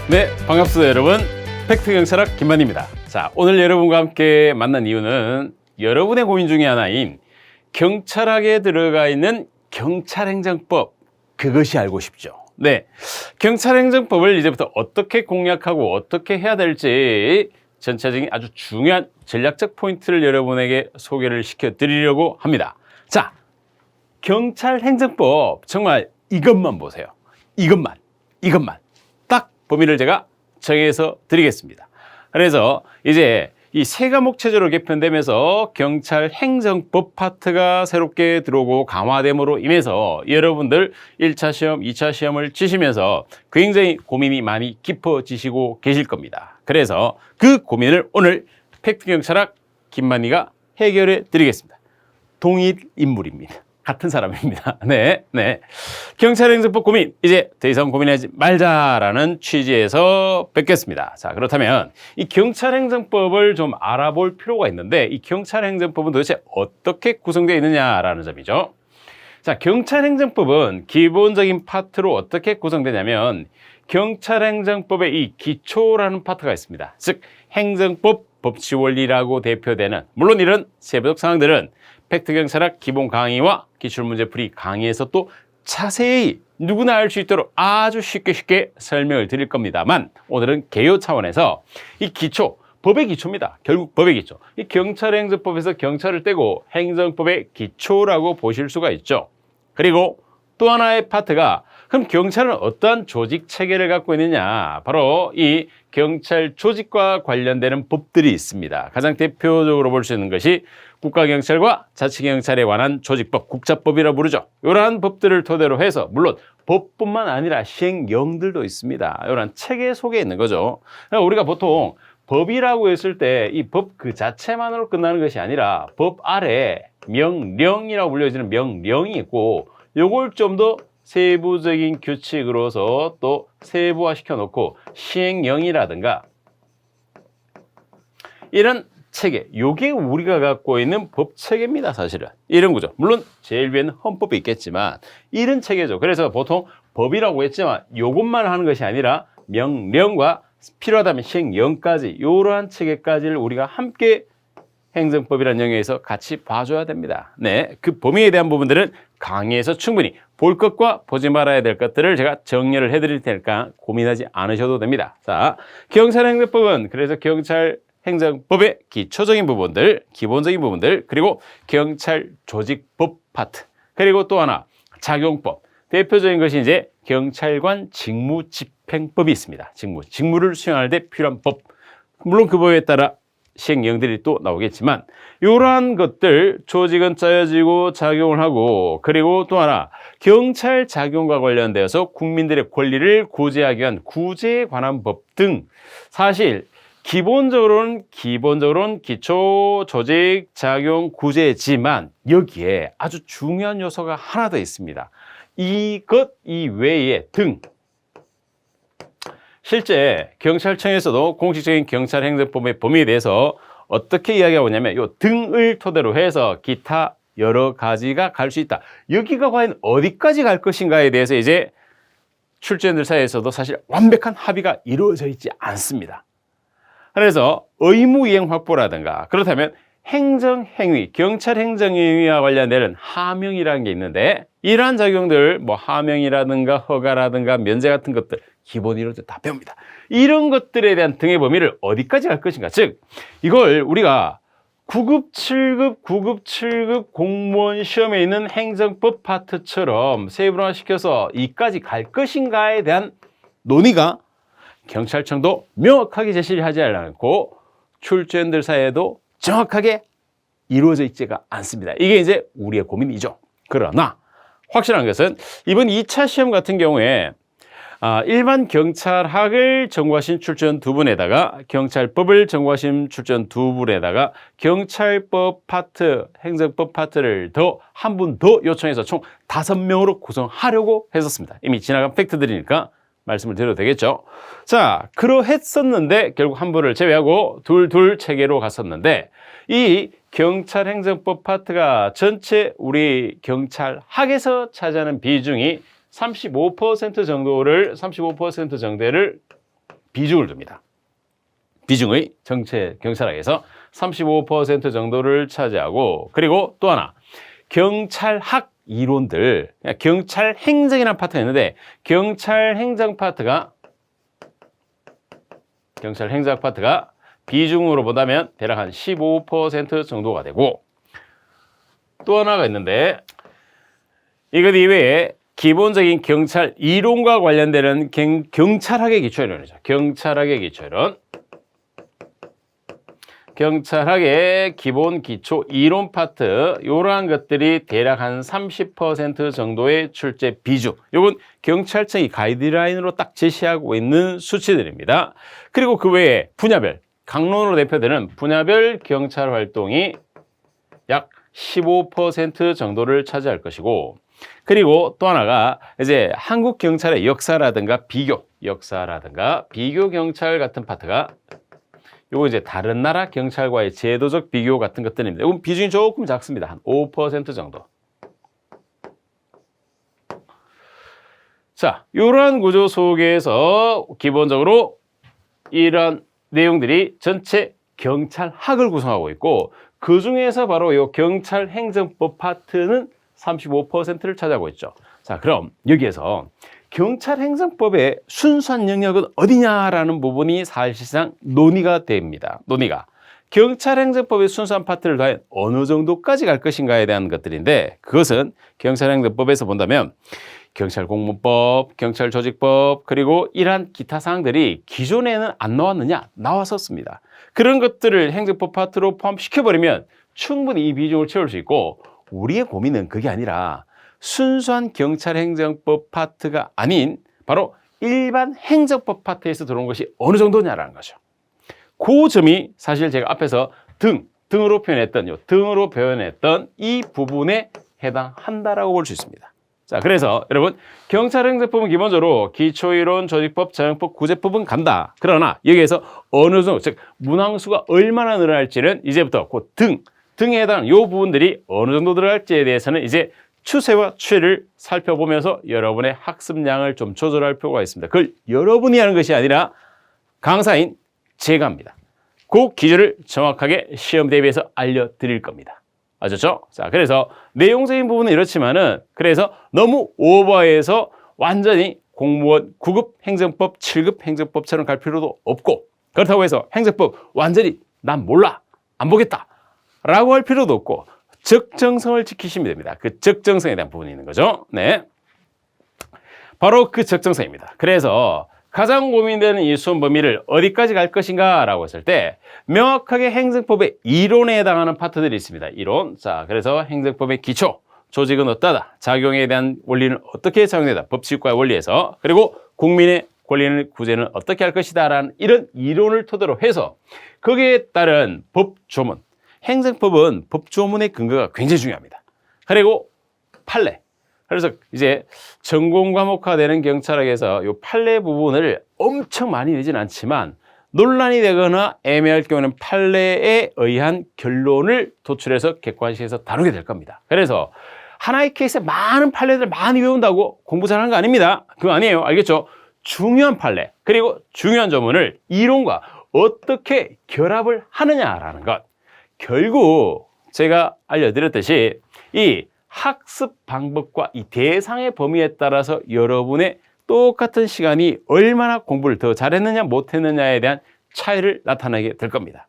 네, 반갑습니다 여러분. 팩트경찰학 김만희입니다. 자, 오늘 여러분과 함께 만난 이유는 여러분의 고민 중에 하나인 경찰학에 들어가 있는 경찰행정법, 그것이 알고 싶죠. 네, 경찰행정법을 이제부터 어떻게 공략하고 어떻게 해야 될지 전체적인 아주 중요한 전략적 포인트를 여러분에게 소개를 시켜드리려고 합니다. 자, 경찰행정법 정말 이것만 보세요. 이것만 딱 범위를 제가 정해서 드리겠습니다. 그래서 이제 이 세 과목 체제로 개편되면서 경찰행정법 파트가 새롭게 들어오고 강화됨으로 인해서 여러분들 1차 시험, 2차 시험을 치시면서 굉장히 고민이 많이 깊어지시고 계실 겁니다. 그래서 그 고민을 오늘 팩트경찰학 김만희가 해결해 드리겠습니다. 동일 인물입니다. 같은 사람입니다. 네. 경찰행정법 고민, 이제 더 이상 고민하지 말자라는 취지에서 뵙겠습니다. 자, 그렇다면 이 경찰행정법을 좀 알아볼 필요가 있는데 이 경찰행정법은 도대체 어떻게 구성되어 있느냐라는 점이죠. 자, 경찰행정법은 기본적인 파트로 어떻게 구성되냐면 경찰행정법의 이 기초라는 파트가 있습니다. 즉, 행정법 법치원리라고 대표되는, 물론 이런 세부적 상황들은 팩트경찰학 기본 강의와 기출문제풀이 강의에서 또 자세히 누구나 알 수 있도록 아주 쉽게 설명을 드릴 겁니다만, 오늘은 개요 차원에서 이 기초, 법의 기초입니다. 결국 법의 기초. 이 경찰행정법에서 경찰을 떼고 행정법의 기초라고 보실 수가 있죠. 그리고 또 하나의 파트가, 그럼 경찰은 어떠한 조직 체계를 갖고 있느냐? 바로 이 경찰 조직과 관련되는 법들이 있습니다. 가장 대표적으로 볼 수 있는 것이 국가경찰과 자치경찰에 관한 조직법, 국자법이라고 부르죠. 이러한 법들을 토대로 해서, 물론 법뿐만 아니라 시행령들도 있습니다. 이러한 체계 속에 있는 거죠. 우리가 보통 법이라고 했을 때 이 법 그 자체만으로 끝나는 것이 아니라 법 아래 명령이라고 불려지는 명령이 있고, 요걸 좀 더 세부적인 규칙으로서 또 세부화시켜 놓고 시행령이라든가 이런 체계, 요게 우리가 갖고 있는 법 체계입니다. 사실은 이런 거죠. 물론 제일 위에는 헌법이 있겠지만 이런 체계죠. 그래서 보통 법이라고 했지만 요것만 하는 것이 아니라 명령과 필요하다면 시행령까지, 이러한 체계까지를 우리가 함께 행정법이라는 영역에서 같이 봐줘야 됩니다. 네, 그 범위에 대한 부분들은 강의에서 충분히 볼 것과 보지 말아야 될 것들을 제가 정리를 해드릴 테니까 고민하지 않으셔도 됩니다. 자, 경찰행정법은 그래서 경찰행정법의 기초적인 부분들, 기본적인 부분들, 그리고 경찰 조직법 파트, 그리고 또 하나 작용법, 대표적인 것이 이제 경찰관 직무집행법이 있습니다. 직무를 수행할 때 필요한 법, 물론 그 법에 따라 시행령들이 또 나오겠지만, 이러한 것들 조직은 짜여지고 작용을 하고, 그리고 또 하나 경찰 작용과 관련되어서 국민들의 권리를 구제하기 위한 구제에 관한 법 등, 사실 기본적으로는 기초 조직 작용 구제지만 여기에 아주 중요한 요소가 하나 더 있습니다. 이것 이외에 등, 실제 경찰청에서도 공식적인 경찰행정법의 범위에 대해서 어떻게 이야기하고 있냐면 이 등을 토대로 해서 기타 여러 가지가 갈 수 있다. 여기가 과연 어디까지 갈 것인가에 대해서 이제 출제자들 사이에서도 사실 완벽한 합의가 이루어져 있지 않습니다. 그래서 의무이행 확보라든가, 그렇다면 행정행위, 경찰행정행위와 관련된 하명이라는 게 있는데, 이러한 작용들, 뭐 하명이라든가 허가라든가 면제 같은 것들 기본 이론들 다 배웁니다. 이런 것들에 대한 등의 범위를 어디까지 갈 것인가, 즉 이걸 우리가 9급, 7급 공무원 시험에 있는 행정법 파트처럼 세분화시켜서 이까지 갈 것인가에 대한 논의가 경찰청도 명확하게 제시를 하지 않고 출제자들 사이에도 정확하게 이루어져 있지가 않습니다. 이게 이제 우리의 고민이죠. 그러나 확실한 것은 이번 2차 시험 같은 경우에 일반 경찰학을 전공하신 출전 2분에다가 경찰법을 전공하신 출전 2분에다가 경찰법 파트, 행정법 파트를 더 한 분 더 요청해서 총 5명으로 구성하려고 했었습니다. 이미 지나간 팩트들이니까 말씀을 드려도 되겠죠. 자, 그러했었는데 결국 한 분을 제외하고 둘 체계로 갔었는데, 이 경찰행정법 파트가 전체 우리 경찰학에서 차지하는 비중이 35% 정도를 비중을 둡니다. 비중의 전체 경찰학에서 35% 정도를 차지하고, 그리고 또 하나 경찰학 이론들, 경찰 행정이라는 파트가 있는데 경찰 행정 파트가 비중으로 본다면 대략 한 15% 정도가 되고, 또 하나가 있는데 이것 이외에 기본적인 경찰 이론과 관련되는 경찰학의 기초이론이죠. 경찰학의 기본 기초 이론 파트, 이러한 것들이 대략 한 30% 정도의 출제 비중. 이건 경찰청이 가이드라인으로 딱 제시하고 있는 수치들입니다. 그리고 그 외에 분야별, 강론으로 대표되는 분야별 경찰 활동이 약 15% 정도를 차지할 것이고, 그리고 또 하나가 이제 한국 경찰의 역사라든가 비교 경찰 같은 파트가, 요거 이제 다른 나라 경찰과의 제도적 비교 같은 것들입니다. 이건 비중이 조금 작습니다. 한 5% 정도. 자, 이러한 구조 속에서 기본적으로 이런 내용들이 전체 경찰학을 구성하고 있고, 그 중에서 바로 이 경찰행정법 파트는 35%를 차지하고 있죠. 자, 그럼 여기에서 경찰행정법의 순수한 영역은 어디냐라는 부분이 사실상 논의가 됩니다. 경찰행정법의 순수한 파트를 과연 어느 정도까지 갈 것인가에 대한 것들인데, 그것은 경찰행정법에서 본다면 경찰공무법, 경찰조직법, 그리고 이러한 기타 사항들이 기존에는 안 나왔느냐? 나왔었습니다. 그런 것들을 행정법 파트로 포함시켜버리면 충분히 이 비중을 채울 수 있고, 우리의 고민은 그게 아니라 순수한 경찰행정법 파트가 아닌 바로 일반 행정법 파트에서 들어온 것이 어느 정도냐라는 거죠. 그 점이 사실 제가 앞에서 등으로 표현했던 이 부분에 해당한다라고 볼 수 있습니다. 자, 그래서 여러분, 경찰행정법은 기본적으로 기초이론, 조직법, 자영법, 구제법은 간다. 그러나 여기에서 어느 정도, 즉 문항수가 얼마나 늘어날지는 이제부터 그 등에 해당하는 이 부분들이 어느 정도 들어갈지에 대해서는 이제 추세와 추이를 살펴보면서 여러분의 학습량을 좀 조절할 필요가 있습니다. 그걸 여러분이 하는 것이 아니라 강사인 제가 합니다. 그 기준을 정확하게 시험 대비해서 알려드릴 겁니다. 아셨죠? 자, 그래서 내용적인 부분은 이렇지만은, 그래서 너무 오버해서 완전히 공무원 9급 행정법, 7급 행정법처럼 갈 필요도 없고, 그렇다고 해서 행정법 완전히 난 몰라, 안 보겠다 라고 할 필요도 없고, 적정성을 지키시면 됩니다. 그 적정성에 대한 부분이 있는 거죠. 네, 바로 그 적정성입니다. 그래서 가장 고민되는 이 수험 범위를 어디까지 갈 것인가 라고 했을 때, 명확하게 행정법의 이론에 해당하는 파트들이 있습니다. 이론. 자, 그래서 행정법의 기초, 조직은 어떠하다, 작용에 대한 원리는 어떻게 작용되다, 법칙과의 원리에서, 그리고 국민의 권리는 구제는 어떻게 할 것이다 라는 이런 이론을 토대로 해서 거기에 따른 법조문, 행정법은 법조문의 근거가 굉장히 중요합니다. 그리고 판례. 그래서 이제 전공 과목화되는 경찰학에서 이 판례 부분을 엄청 많이 내지는 않지만, 논란이 되거나 애매할 경우는 판례에 의한 결론을 도출해서 객관식에서 다루게 될 겁니다. 그래서 하나의 케이스에 많은 판례들 많이 외운다고 공부 잘하는 거 아닙니다. 그거 아니에요. 알겠죠? 중요한 판례, 그리고 중요한 조문을 이론과 어떻게 결합을 하느냐라는 것. 결국 제가 알려드렸듯이 이 학습 방법과 이 대상의 범위에 따라서 여러분의 똑같은 시간이 얼마나 공부를 더 잘했느냐 못했느냐에 대한 차이를 나타내게 될 겁니다.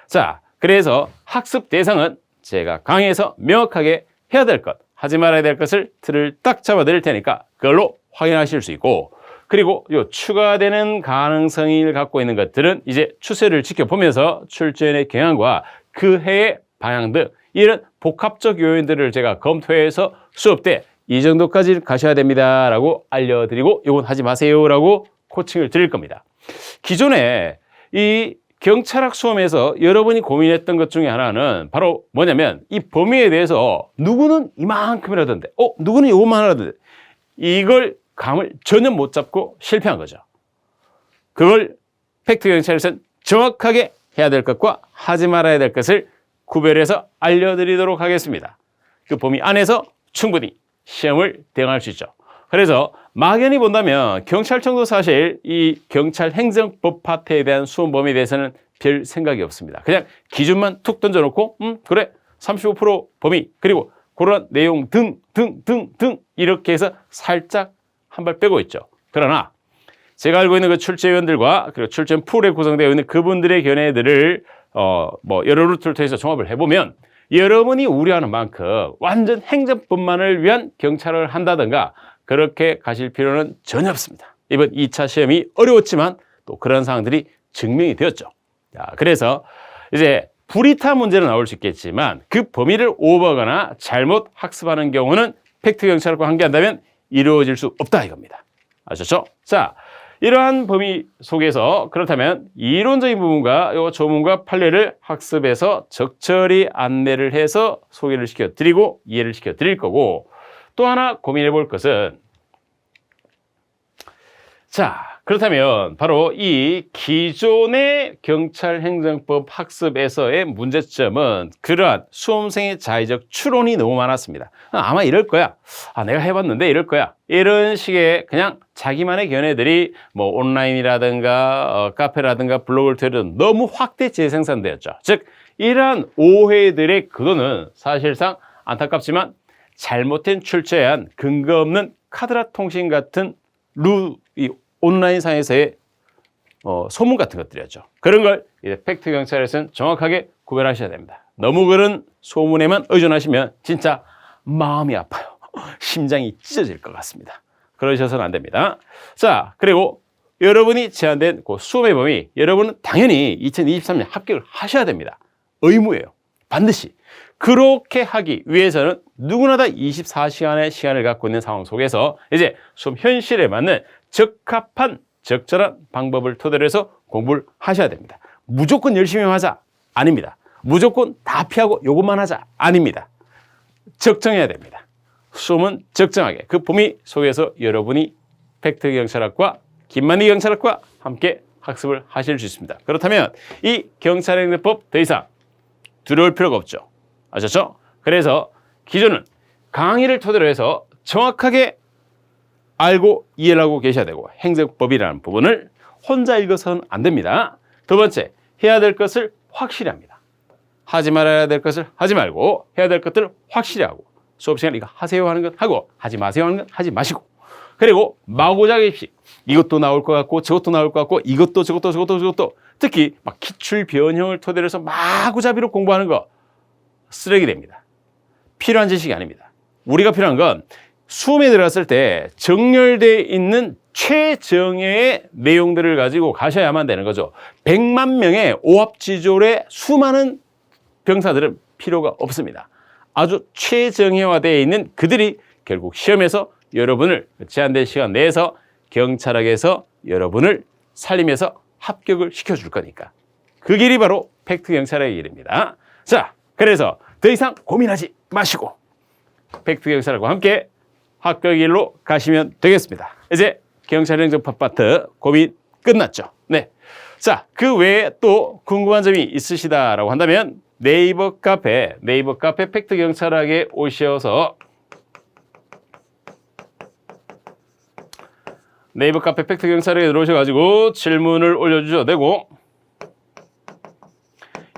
자, 그래서 학습 대상은 제가 강의에서 명확하게 해야 될 것, 하지 말아야 될 것을 틀을 딱 잡아 드릴 테니까 그걸로 확인하실 수 있고, 그리고 요 추가되는 가능성을 갖고 있는 것들은 이제 추세를 지켜보면서 출제의 경향과 그 해의 방향 등 이런 복합적 요인들을 제가 검토해서 수업 때 이 정도까지 가셔야 됩니다 라고 알려드리고, 이건 하지 마세요 라고 코칭을 드릴 겁니다. 기존에 이 경찰학 수험에서 여러분이 고민했던 것 중에 하나는 바로 뭐냐면, 이 범위에 대해서 누구는 이만큼이라던데, 누구는 요것만 하라던데, 이걸 감을 전혀 못 잡고 실패한 거죠. 그걸 팩트 경찰에서는 정확하게 해야 될 것과 하지 말아야 될 것을 구별해서 알려드리도록 하겠습니다. 그 범위 안에서 충분히 시험을 대응할 수 있죠. 그래서 막연히 본다면 경찰청도 사실 이 경찰 행정법 파트에 대한 수험 범위에 대해서는 별 생각이 없습니다. 그냥 기준만 툭 던져놓고 그래 35% 범위 그리고 그런 내용 등 이렇게 해서 살짝 한 발 빼고 있죠. 그러나 제가 알고 있는 그 출제위원들과 그리고 출제 풀에 구성되어 있는 그분들의 견해들을 여러 루트를 통해서 종합을 해보면 여러분이 우려하는 만큼 완전 행정법만을 위한 경찰을 한다든가 그렇게 가실 필요는 전혀 없습니다. 이번 2차 시험이 어려웠지만 또 그런 상황들이 증명이 되었죠. 자, 그래서 이제 불이타 문제는 나올 수 있겠지만 그 범위를 오버하거나 잘못 학습하는 경우는 팩트 경찰과 함께한다면 이루어질 수 없다 이겁니다. 아셨죠? 자, 이러한 범위 속에서 그렇다면 이론적인 부분과 이 조문과 판례를 학습해서 적절히 안내를 해서 소개를 시켜드리고 이해를 시켜드릴 거고 또 하나 고민해 볼 것은 자, 그렇다면 바로 이 기존의 경찰행정법 학습에서의 문제점은 그러한 수험생의 자의적 추론이 너무 많았습니다. 아마 이럴 거야. 내가 해봤는데 이럴 거야. 이런 식의 그냥 자기만의 견해들이 뭐 온라인이라든가 카페라든가 블로그를 통해서 너무 확대 재생산되었죠. 즉 이러한 오해들의 근원은 사실상 안타깝지만 잘못된 출제한 근거 없는 카드라 통신 같은 이 온라인상에서의 소문 같은 것들이었죠. 그런 걸 이제 팩트 경찰에서는 정확하게 구별하셔야 됩니다. 너무 그런 소문에만 의존하시면 진짜 마음이 아파요. 심장이 찢어질 것 같습니다. 그러셔서는 안 됩니다. 자, 그리고 여러분이 제한된 그 수험의 범위, 여러분은 당연히 2023년 합격을 하셔야 됩니다. 의무예요. 반드시. 그렇게 하기 위해서는 누구나 다 24시간의 시간을 갖고 있는 상황 속에서 이제 수험 현실에 맞는 적합한 적절한 방법을 토대로 해서 공부를 하셔야 됩니다. 무조건 열심히 하자 아닙니다. 무조건 다 피하고 요것만 하자 아닙니다. 적정해야 됩니다. 수험은 적정하게 그 범위 속에서 여러분이 팩트 경찰학과 김만희 경찰학과 함께 학습을 하실 수 있습니다. 그렇다면 이 경찰행정법 더 이상 두려울 필요가 없죠. 아셨죠? 그래서 기존은 강의를 토대로 해서 정확하게 알고 이해를 하고 계셔야 되고 행정법이라는 부분을 혼자 읽어서는 안 됩니다. 두 번째, 해야 될 것을 확실히 합니다. 하지 말아야 될 것을 하지 말고 해야 될 것들을 확실히 하고 수업 시간에 이거 하세요 하는 건 하고 하지 마세요 하는 건 하지 마시고 그리고 마구잡이식 이것도 나올 것 같고 저것도 나올 것 같고 이것도 저것도 특히 막 기출 변형을 토대로 해서 마구잡이로 공부하는 거 쓰레기 됩니다. 필요한 지식이 아닙니다. 우리가 필요한 건 수험에 들어갔을 때 정렬되어 있는 최정예의 내용들을 가지고 가셔야만 되는 거죠. 100만 명의 오합지졸의 수많은 병사들은 필요가 없습니다. 아주 최정예화되어 있는 그들이 결국 시험에서 여러분을 제한된 시간 내에서 경찰학에서 여러분을 살리면서 합격을 시켜줄 거니까. 그 길이 바로 팩트 경찰학의 길입니다. 자, 그래서 더 이상 고민하지 마시고 팩트 경찰학과 함께 합격의 길로 가시면 되겠습니다. 이제 경찰행정법 파트 고민 끝났죠. 네. 자, 그 외에 또 궁금한 점이 있으시다라고 한다면 네이버 카페 팩트 경찰학에 오셔서 네이버 카페 팩트 경찰학에 들어오셔가지고 질문을 올려주셔도 되고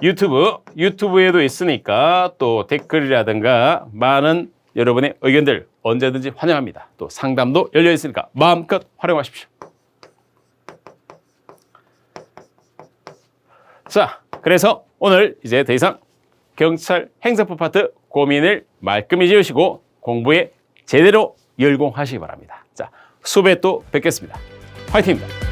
유튜브에도 있으니까 또 댓글이라든가 많은 여러분의 의견들 언제든지 환영합니다. 또 상담도 열려 있으니까 마음껏 활용하십시오. 자, 그래서 오늘 이제 더 이상 경찰 행정법 파트 고민을 말끔히 지으시고 공부에 제대로 열공하시기 바랍니다. 자, 수업에 또 뵙겠습니다. 화이팅입니다.